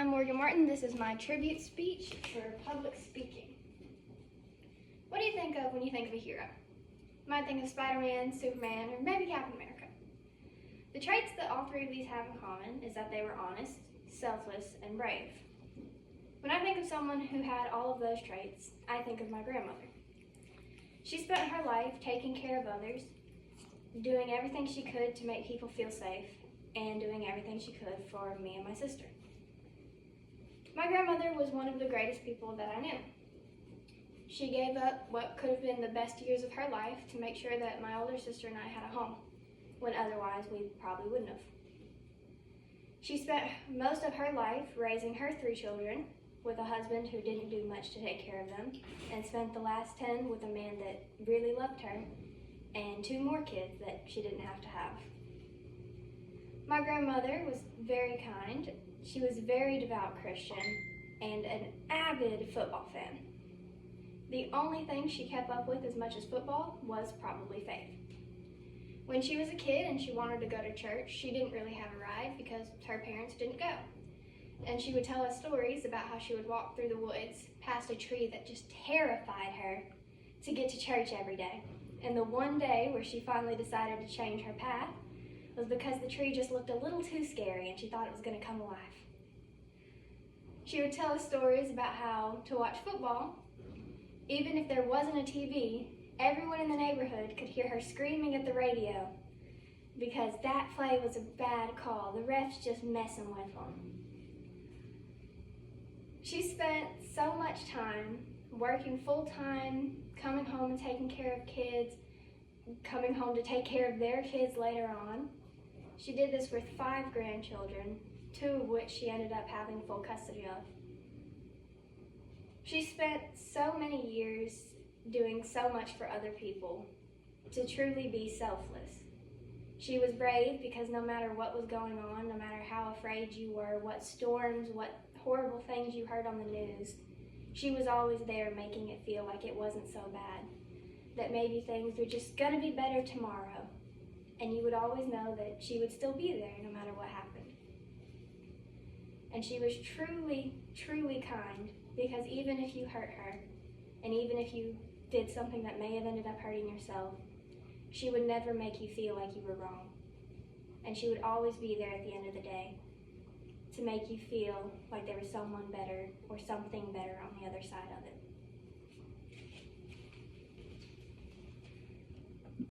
I'm Morgan Martin. This is my tribute speech for public speaking. What do you think of when you think of a hero? You might think of Spider-Man, Superman, or maybe Captain America. The traits that all three of these have in common is that they were honest, selfless, and brave. When I think of someone who had all of those traits, I think of my grandmother. She spent her life taking care of others, doing everything she could to make people feel safe, and doing everything she could for me and my sister. My grandmother was one of the greatest people that I knew. She gave up what could have been the best years of her life to make sure that my older sister and I had a home, when otherwise we probably wouldn't have. She spent most of her life raising her 3 children with a husband who didn't do much to take care of them, and spent the last 10 with a man that really loved her, and 2 more kids that she didn't have to have. My grandmother was very kind. She was a very devout Christian and an avid football fan. The only thing she kept up with as much as football was probably faith. When she was a kid and she wanted to go to church, she didn't really have a ride because her parents didn't go. And she would tell us stories about how she would walk through the woods past a tree that just terrified her to get to church every day. And the one day where she finally decided to change her path was because the tree just looked a little too scary and she thought it was going to come alive. She would tell us stories about how to watch football, even if there wasn't a TV, everyone in the neighborhood could hear her screaming at the radio because that play was a bad call. The ref's just messing with them. She spent so much time working full-time, coming home and taking care of kids, coming home to take care of their kids later on. She did this with 5 grandchildren, 2 of which she ended up having full custody of. She spent so many years doing so much for other people to truly be selfless. She was brave because no matter what was going on, no matter how afraid you were, what storms, what horrible things you heard on the news, she was always there making it feel like it wasn't so bad, that maybe things were just gonna be better tomorrow. And you would always know that she would still be there no matter what happened. And she was truly, truly kind, because even if you hurt her, and even if you did something that may have ended up hurting yourself, she would never make you feel like you were wrong. And she would always be there at the end of the day to make you feel like there was someone better or something better on the other side of it.